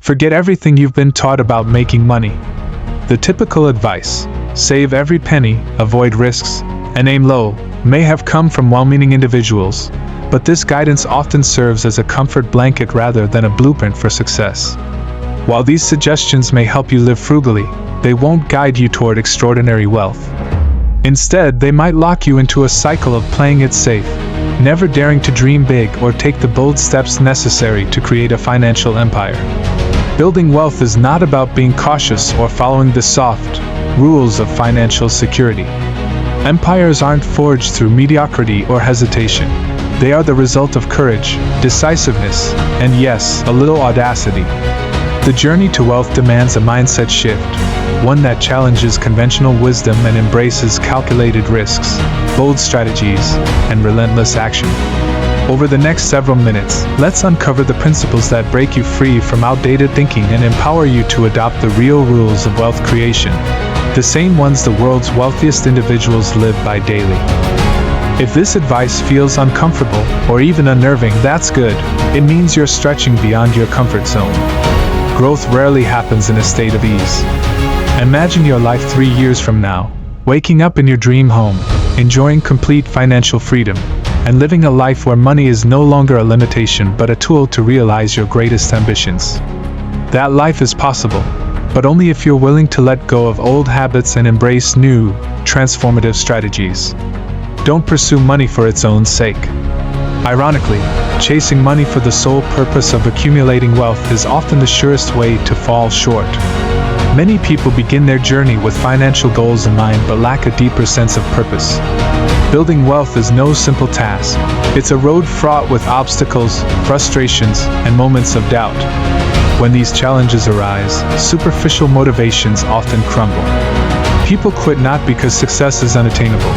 Forget everything you've been taught about making money. The typical advice, save every penny, avoid risks, and aim low, may have come from well-meaning individuals, but this guidance often serves as a comfort blanket rather than a blueprint for success. While these suggestions may help you live frugally, they won't guide you toward extraordinary wealth. Instead, they might lock you into a cycle of playing it safe, never daring to dream big or take the bold steps necessary to create a financial empire. Building wealth is not about being cautious or following the soft rules of financial security. Empires aren't forged through mediocrity or hesitation. They are the result of courage, decisiveness, and yes, a little audacity. The journey to wealth demands a mindset shift, one that challenges conventional wisdom and embraces calculated risks, bold strategies, and relentless action. Over the next several minutes, let's uncover the principles that break you free from outdated thinking and empower you to adopt the real rules of wealth creation, the same ones the world's wealthiest individuals live by daily. If this advice feels uncomfortable or even unnerving, that's good. It means you're stretching beyond your comfort zone. Growth rarely happens in a state of ease. Imagine your life 3 years from now, waking up in your dream home, enjoying complete financial freedom, and living a life where money is no longer a limitation but a tool to realize your greatest ambitions. That life is possible, but only if you're willing to let go of old habits and embrace new, transformative strategies. Don't pursue money for its own sake. Ironically, chasing money for the sole purpose of accumulating wealth is often the surest way to fall short. Many people begin their journey with financial goals in mind but lack a deeper sense of purpose. Building wealth is no simple task. It's a road fraught with obstacles, frustrations, and moments of doubt. When these challenges arise, superficial motivations often crumble. People quit not because success is unattainable,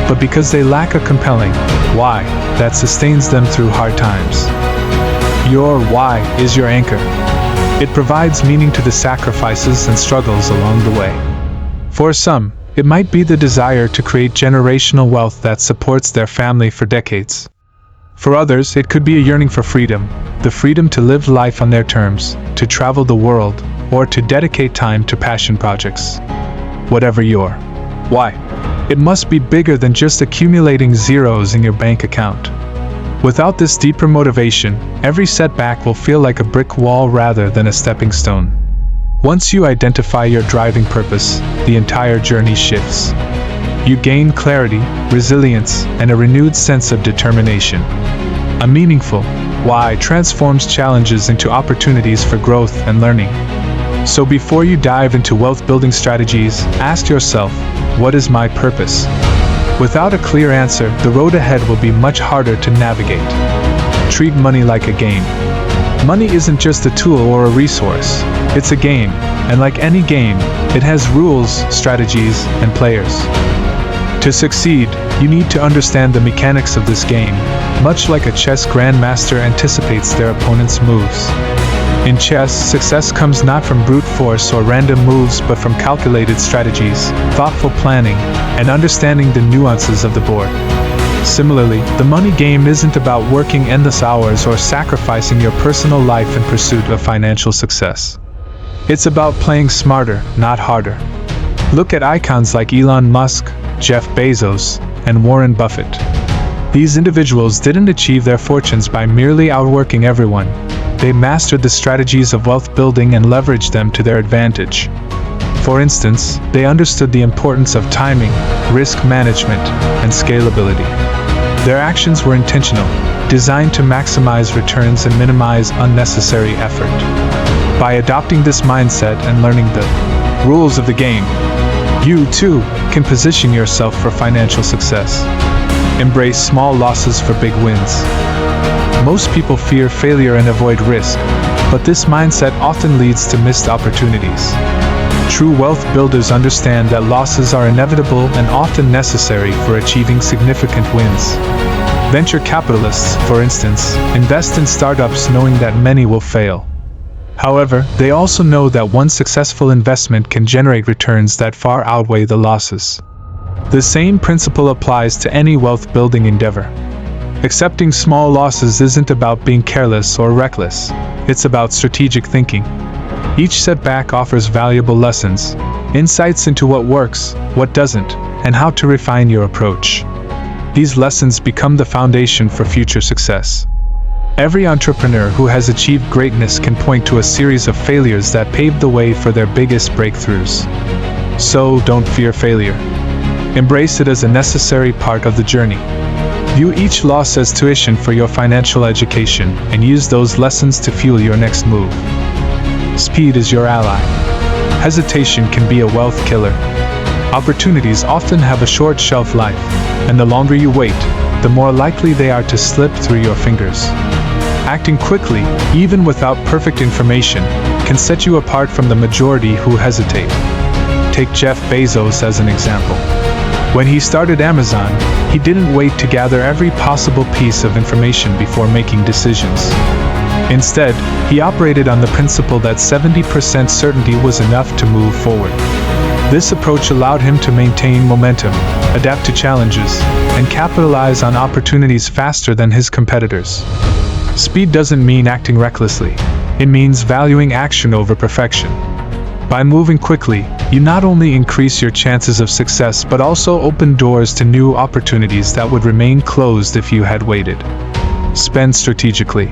but because they lack a compelling why that sustains them through hard times. Your why is your anchor. It provides meaning to the sacrifices and struggles along the way. For some, it might be the desire to create generational wealth that supports their family for decades. For others, it could be a yearning for freedom, the freedom to live life on their terms, to travel the world, or to dedicate time to passion projects. Whatever your why, it must be bigger than just accumulating zeros in your bank account. Without this deeper motivation, every setback will feel like a brick wall rather than a stepping stone. Once you identify your driving purpose, the entire journey shifts. You gain clarity, resilience, and a renewed sense of determination. A meaningful why transforms challenges into opportunities for growth and learning. So before you dive into wealth-building strategies, ask yourself, what is my purpose? Without a clear answer, the road ahead will be much harder to navigate. Treat money like a game. Money isn't just a tool or a resource, it's a game, and like any game, it has rules, strategies, and players. To succeed, you need to understand the mechanics of this game, much like a chess grandmaster anticipates their opponent's moves. In chess, success comes not from brute force or random moves but from calculated strategies, thoughtful planning, and understanding the nuances of the board. Similarly, the money game isn't about working endless hours or sacrificing your personal life in pursuit of financial success. It's about playing smarter, not harder. Look at icons like Elon Musk, Jeff Bezos, and Warren Buffett. These individuals didn't achieve their fortunes by merely outworking everyone. They mastered the strategies of wealth building and leveraged them to their advantage. For instance, they understood the importance of timing, risk management, and scalability. Their actions were intentional, designed to maximize returns and minimize unnecessary effort. By adopting this mindset and learning the rules of the game, you, too, can position yourself for financial success. Embrace small losses for big wins. Most people fear failure and avoid risk, but this mindset often leads to missed opportunities. True wealth builders understand that losses are inevitable and often necessary for achieving significant wins. Venture capitalists, for instance, invest in startups knowing that many will fail. However, they also know that one successful investment can generate returns that far outweigh the losses. The same principle applies to any wealth-building endeavor. Accepting small losses isn't about being careless or reckless. It's about strategic thinking. Each setback offers valuable lessons, insights into what works, what doesn't, and how to refine your approach. These lessons become the foundation for future success. Every entrepreneur who has achieved greatness can point to a series of failures that paved the way for their biggest breakthroughs. So, don't fear failure. Embrace it as a necessary part of the journey. View each loss as tuition for your financial education and use those lessons to fuel your next move. Speed is your ally. Hesitation can be a wealth killer. Opportunities often have a short shelf life, and the longer you wait, the more likely they are to slip through your fingers. Acting quickly, even without perfect information, can set you apart from the majority who hesitate. Take Jeff Bezos as an example. When he started Amazon, he didn't wait to gather every possible piece of information before making decisions. Instead, he operated on the principle that 70% certainty was enough to move forward. This approach allowed him to maintain momentum, adapt to challenges, and capitalize on opportunities faster than his competitors. Speed doesn't mean acting recklessly. It means valuing action over perfection. By moving quickly, you not only increase your chances of success but also open doors to new opportunities that would remain closed if you had waited. Spend strategically.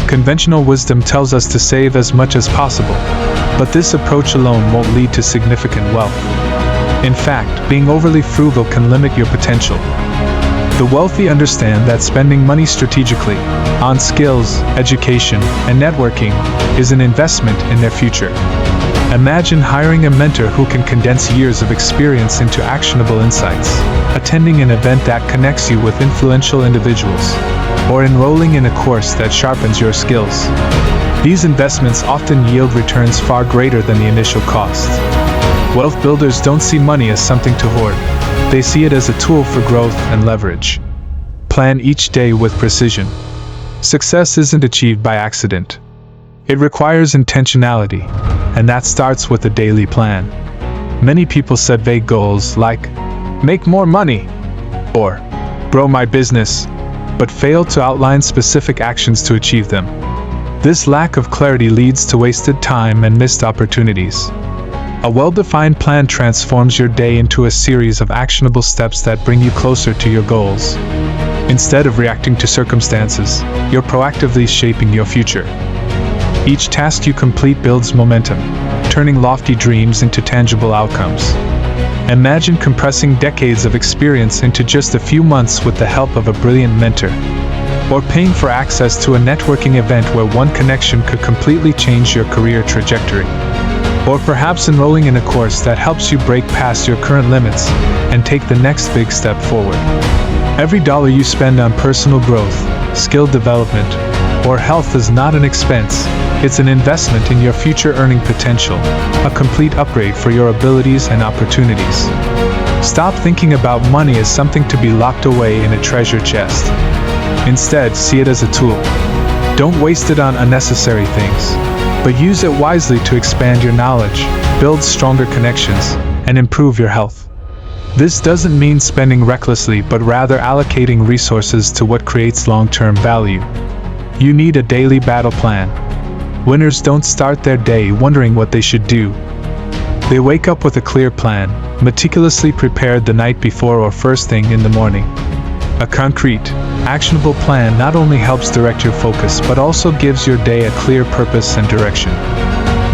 Conventional wisdom tells us to save as much as possible, but this approach alone won't lead to significant wealth. In fact, being overly frugal can limit your potential. The wealthy understand that spending money strategically on skills, education, and networking is an investment in their future. Imagine hiring a mentor who can condense years of experience into actionable insights, attending an event that connects you with influential individuals, or enrolling in a course that sharpens your skills. These investments often yield returns far greater than the initial cost. Wealth builders don't see money as something to hoard. They see it as a tool for growth and leverage. Plan each day with precision. Success isn't achieved by accident. It requires intentionality, and that starts with a daily plan. Many people set vague goals like, make more money, or grow my business, but fail to outline specific actions to achieve them. This lack of clarity leads to wasted time and missed opportunities. A well-defined plan transforms your day into a series of actionable steps that bring you closer to your goals. Instead of reacting to circumstances, you're proactively shaping your future. Each task you complete builds momentum, turning lofty dreams into tangible outcomes. Imagine compressing decades of experience into just a few months with the help of a brilliant mentor, or paying for access to a networking event where one connection could completely change your career trajectory. Or perhaps enrolling in a course that helps you break past your current limits and take the next big step forward. Every dollar you spend on personal growth, skill development, or health is not an expense. It's an investment in your future earning potential, a complete upgrade for your abilities and opportunities. Stop thinking about money as something to be locked away in a treasure chest. Instead, see it as a tool. Don't waste it on unnecessary things, but use it wisely to expand your knowledge, build stronger connections, and improve your health. This doesn't mean spending recklessly, but rather allocating resources to what creates long-term value. You need a daily battle plan. Winners don't start their day wondering what they should do. They wake up with a clear plan, meticulously prepared the night before or first thing in the morning. A concrete, actionable plan not only helps direct your focus but also gives your day a clear purpose and direction.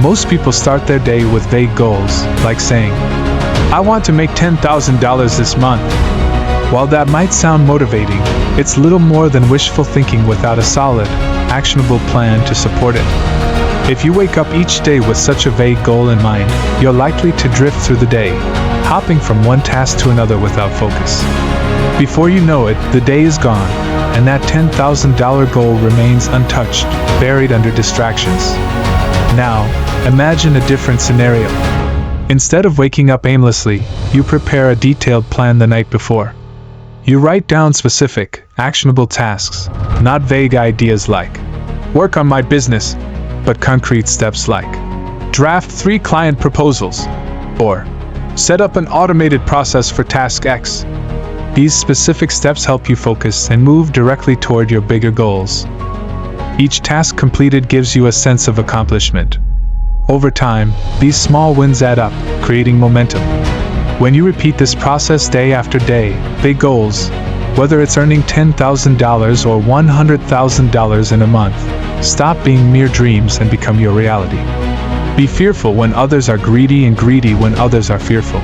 Most people start their day with vague goals, like saying, I want to make $10,000 this month. While that might sound motivating, it's little more than wishful thinking without a solid, actionable plan to support it. If you wake up each day with such a vague goal in mind, you're likely to drift through the day, hopping from one task to another without focus. Before you know it, the day is gone, and that $10,000 goal remains untouched, buried under distractions. Now, imagine a different scenario. Instead of waking up aimlessly, you prepare a detailed plan the night before. You write down specific, actionable tasks, not vague ideas like, work on my business, but concrete steps like, draft 3 client proposals, or set up an automated process for task X. These specific steps help you focus and move directly toward your bigger goals. Each task completed gives you a sense of accomplishment. Over time, these small wins add up, creating momentum. When you repeat this process day after day, big goals, whether it's earning $10,000 or $100,000 in a month, stop being mere dreams and become your reality. Be fearful when others are greedy and greedy when others are fearful.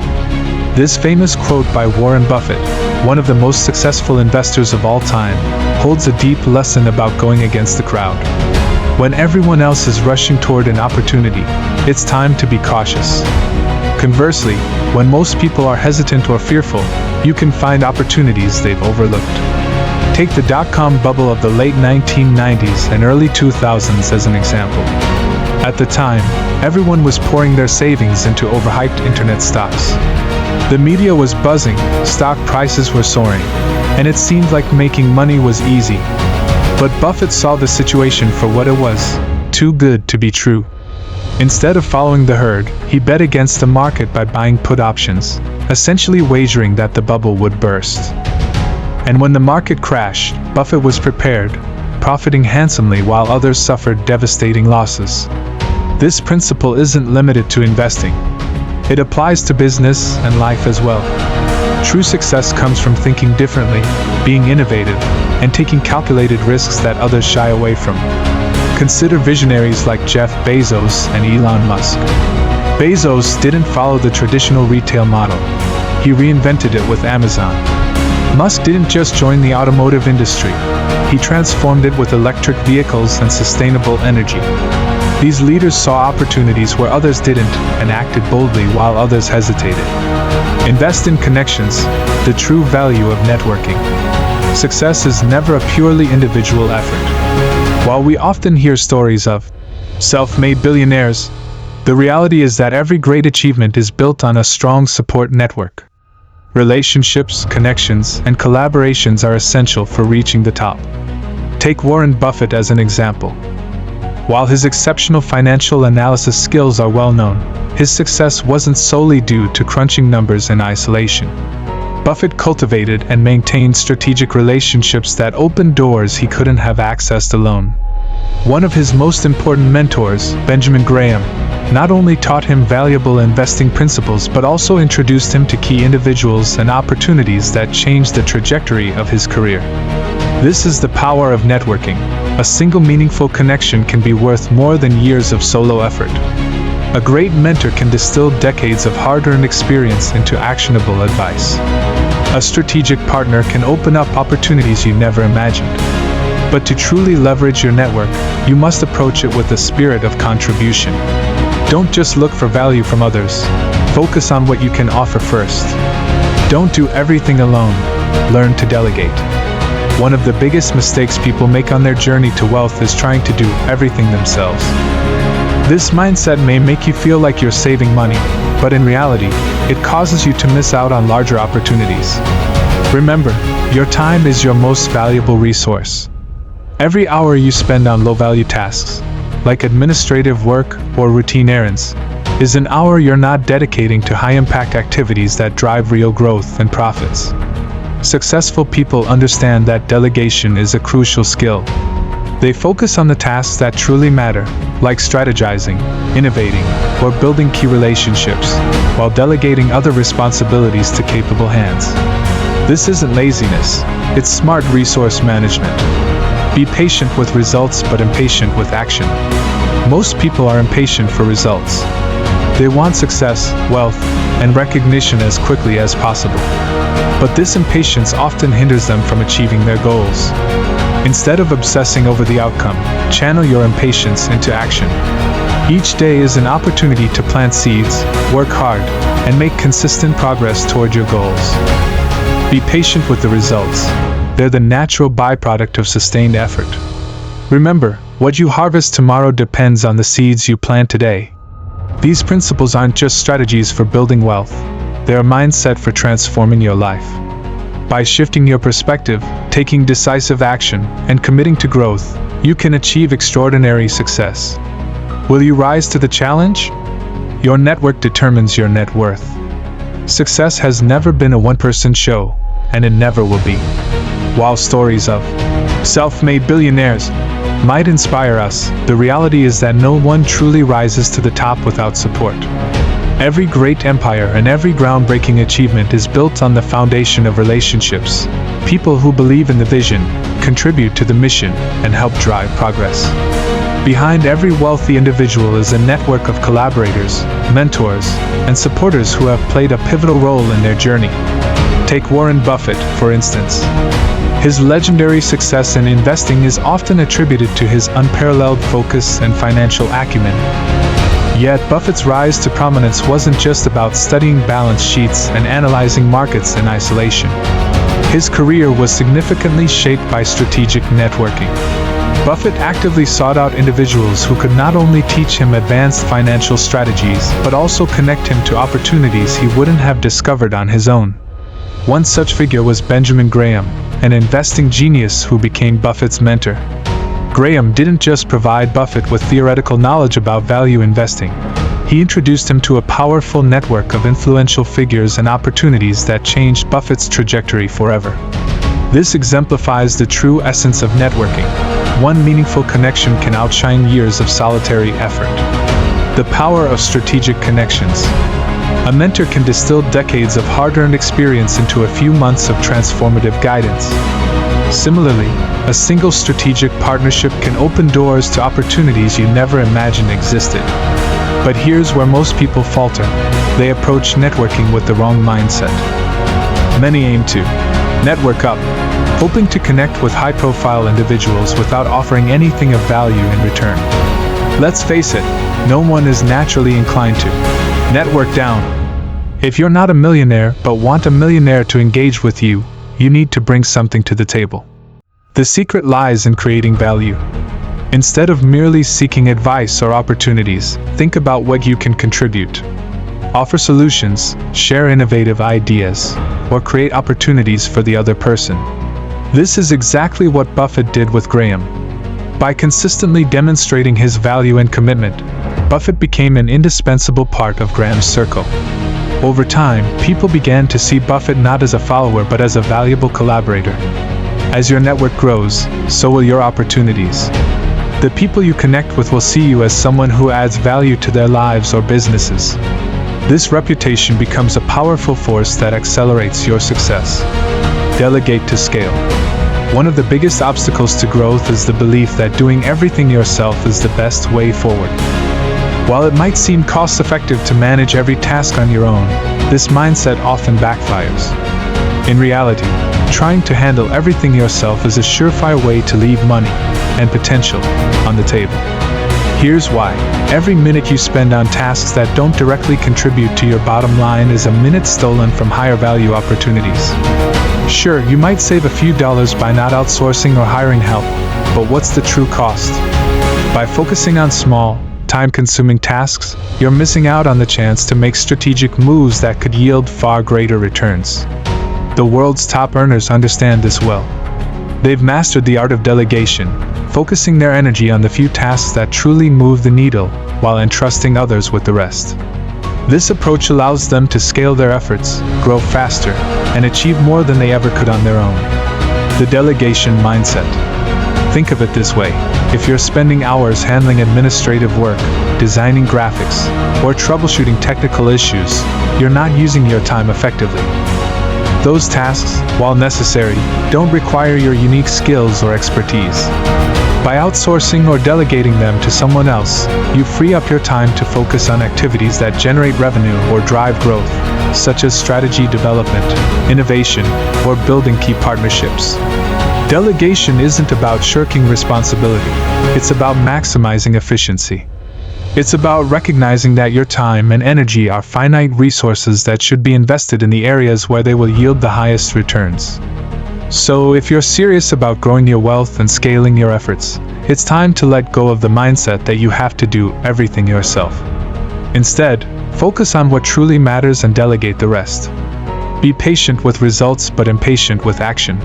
This famous quote by Warren Buffett, one of the most successful investors of all time, holds a deep lesson about going against the crowd. When everyone else is rushing toward an opportunity, it's time to be cautious. Conversely, when most people are hesitant or fearful, you can find opportunities they've overlooked. Take the dot-com bubble of the late 1990s and early 2000s as an example. At the time, everyone was pouring their savings into overhyped internet stocks. The media was buzzing, stock prices were soaring, and it seemed like making money was easy. But Buffett saw the situation for what it was, too good to be true. Instead of following the herd, he bet against the market by buying put options, essentially wagering that the bubble would burst. And when the market crashed, Buffett was prepared, profiting handsomely while others suffered devastating losses. This principle isn't limited to investing. It applies to business and life as well. True success comes from thinking differently, being innovative, and taking calculated risks that others shy away from. Consider visionaries like Jeff Bezos and Elon Musk. Bezos didn't follow the traditional retail model. He reinvented it with Amazon. Musk didn't just join the automotive industry. He transformed it with electric vehicles and sustainable energy. These leaders saw opportunities where others didn't and acted boldly while others hesitated. Invest in connections, the true value of networking. Success is never a purely individual effort. While we often hear stories of self-made billionaires, the reality is that every great achievement is built on a strong support network. Relationships, connections, and collaborations are essential for reaching the top. Take Warren Buffett as an example. While his exceptional financial analysis skills are well known, his success wasn't solely due to crunching numbers in isolation. Buffett cultivated and maintained strategic relationships that opened doors he couldn't have accessed alone. One of his most important mentors, Benjamin Graham, not only taught him valuable investing principles but also introduced him to key individuals and opportunities that changed the trajectory of his career. This is the power of networking. A single meaningful connection can be worth more than years of solo effort. A great mentor can distill decades of hard-earned experience into actionable advice. A strategic partner can open up opportunities you never imagined. But to truly leverage your network, you must approach it with a spirit of contribution. Don't just look for value from others. Focus on what you can offer first. Don't do everything alone. Learn to delegate. One of the biggest mistakes people make on their journey to wealth is trying to do everything themselves. This mindset may make you feel like you're saving money, but in reality, it causes you to miss out on larger opportunities. Remember, your time is your most valuable resource. Every hour you spend on low-value tasks, like administrative work or routine errands, is an hour you're not dedicating to high-impact activities that drive real growth and profits. Successful people understand that delegation is a crucial skill. They focus on the tasks that truly matter, like strategizing, innovating, or building key relationships, while delegating other responsibilities to capable hands. This isn't laziness, it's smart resource management. Be patient with results but impatient with action. Most people are impatient for results. They want success, wealth, and recognition as quickly as possible. But this impatience often hinders them from achieving their goals. Instead of obsessing over the outcome, channel your impatience into action. Each day is an opportunity to plant seeds, work hard, and make consistent progress toward your goals. Be patient with the results. They're the natural byproduct of sustained effort. Remember, what you harvest tomorrow depends on the seeds you plant today. These principles aren't just strategies for building wealth. They're a mindset for transforming your life. By shifting your perspective, taking decisive action, and committing to growth, you can achieve extraordinary success. Will you rise to the challenge? Your network determines your net worth. Success has never been a one-person show, and it never will be. While stories of self-made billionaires might inspire us, the reality is that no one truly rises to the top without support. Every great empire and every groundbreaking achievement is built on the foundation of relationships. People who believe in the vision, contribute to the mission, and help drive progress. Behind every wealthy individual is a network of collaborators, mentors, and supporters who have played a pivotal role in their journey. Take Warren Buffett, for instance. His legendary success in investing is often attributed to his unparalleled focus and financial acumen. Yet Buffett's rise to prominence wasn't just about studying balance sheets and analyzing markets in isolation. His career was significantly shaped by strategic networking. Buffett actively sought out individuals who could not only teach him advanced financial strategies, but also connect him to opportunities he wouldn't have discovered on his own. One such figure was Benjamin Graham, an investing genius who became Buffett's mentor. Graham didn't just provide Buffett with theoretical knowledge about value investing. He introduced him to a powerful network of influential figures and opportunities that changed Buffett's trajectory forever. This exemplifies the true essence of networking. One meaningful connection can outshine years of solitary effort. The power of strategic connections. A mentor can distill decades of hard-earned experience into a few months of transformative guidance. Similarly, a single strategic partnership can open doors to opportunities you never imagined existed. But here's where most people falter. They approach networking with the wrong mindset. Many aim to network up, hoping to connect with high-profile individuals without offering anything of value in return. Let's face it, no one is naturally inclined to network down. If you're not a millionaire but want a millionaire to engage with you, you need to bring something to the table. The secret lies in creating value. Instead of merely seeking advice or opportunities, think about what you can contribute. Offer solutions, share innovative ideas, or create opportunities for the other person. This is exactly what Buffett did with Graham. By consistently demonstrating his value and commitment, Buffett became an indispensable part of Graham's circle. Over time, people began to see Buffett not as a follower but as a valuable collaborator. As your network grows, so will your opportunities. The people you connect with will see you as someone who adds value to their lives or businesses. This reputation becomes a powerful force that accelerates your success. Delegate to scale. One of the biggest obstacles to growth is the belief that doing everything yourself is the best way forward. While it might seem cost-effective to manage every task on your own, this mindset often backfires. In reality, trying to handle everything yourself is a surefire way to leave money and potential on the table. Here's why. Every minute you spend on tasks that don't directly contribute to your bottom line is a minute stolen from higher value opportunities. Sure, you might save a few dollars by not outsourcing or hiring help, but what's the true cost? By focusing on small, time-consuming tasks, you're missing out on the chance to make strategic moves that could yield far greater returns. The world's top earners understand this well. They've mastered the art of delegation, focusing their energy on the few tasks that truly move the needle, while entrusting others with the rest. This approach allows them to scale their efforts, grow faster, and achieve more than they ever could on their own. The delegation mindset. Think of it this way. If you're spending hours handling administrative work, designing graphics, or troubleshooting technical issues, you're not using your time effectively. Those tasks, while necessary, don't require your unique skills or expertise. By outsourcing or delegating them to someone else, you free up your time to focus on activities that generate revenue or drive growth, such as strategy development, innovation, or building key partnerships. Delegation isn't about shirking responsibility, it's about maximizing efficiency. It's about recognizing that your time and energy are finite resources that should be invested in the areas where they will yield the highest returns. So, if you're serious about growing your wealth and scaling your efforts, it's time to let go of the mindset that you have to do everything yourself. Instead, focus on what truly matters and delegate the rest. Be patient with results but impatient with action.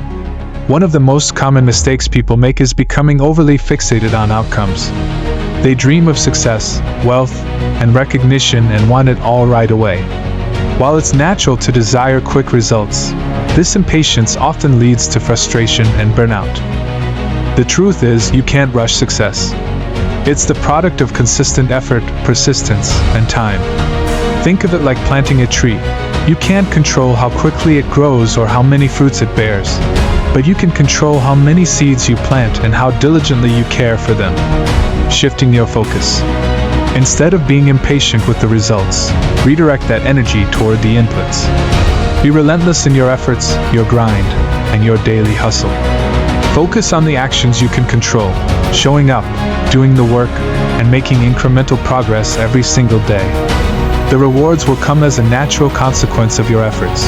One of the most common mistakes people make is becoming overly fixated on outcomes. They dream of success, wealth, and recognition and want it all right away. While it's natural to desire quick results, This impatience often leads to frustration and burnout. The truth is, you can't rush success. It's the product of consistent effort, persistence, and time. Think of it like planting a tree. You can't control how quickly it grows or how many fruits it bears, but you can control how many seeds you plant and how diligently you care for them. Shifting your focus. Instead of being impatient with the results, redirect that energy toward the inputs. Be relentless in your efforts, your grind, and your daily hustle. Focus on the actions you can control, showing up, doing the work, and making incremental progress every single day. The rewards will come as a natural consequence of your efforts,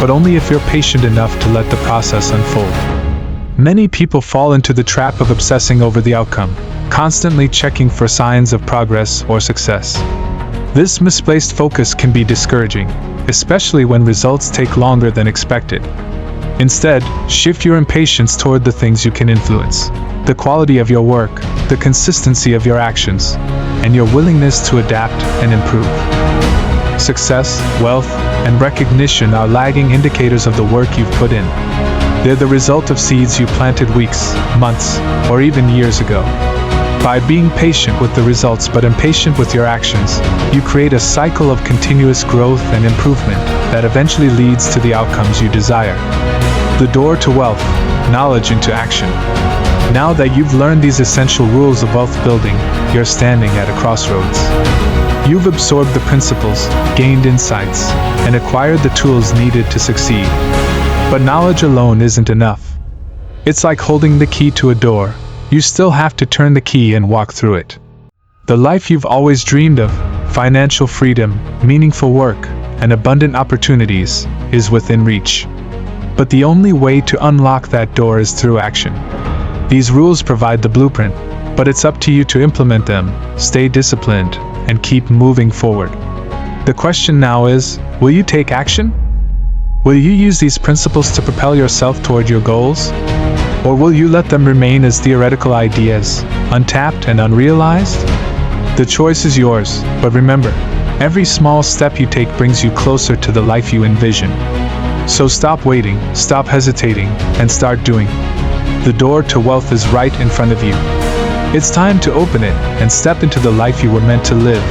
but only if you're patient enough to let the process unfold. Many people fall into the trap of obsessing over the outcome, constantly checking for signs of progress or success. This misplaced focus can be discouraging, especially when results take longer than expected. Instead, shift your impatience toward the things you can influence: the quality of your work, the consistency of your actions, and your willingness to adapt and improve. Success, wealth, and recognition are lagging indicators of the work you've put in. They're the result of seeds you planted weeks, months, or even years ago. By being patient with the results but impatient with your actions, you create a cycle of continuous growth and improvement that eventually leads to the outcomes you desire. The door to wealth, knowledge into action. Now that you've learned these essential rules of wealth building, you're standing at a crossroads. You've absorbed the principles, gained insights, and acquired the tools needed to succeed. But knowledge alone isn't enough. It's like holding the key to a door. You still have to turn the key and walk through it. The life you've always dreamed of, financial freedom, meaningful work, and abundant opportunities, is within reach. But the only way to unlock that door is through action. These rules provide the blueprint, but it's up to you to implement them, stay disciplined, and keep moving forward. The question now is, will you take action? Will you use these principles to propel yourself toward your goals? Or will you let them remain as theoretical ideas, untapped and unrealized? The choice is yours, but remember, every small step you take brings you closer to the life you envision. So stop waiting, stop hesitating, and start doing. The door to wealth is right in front of you. It's time to open it and step into the life you were meant to live.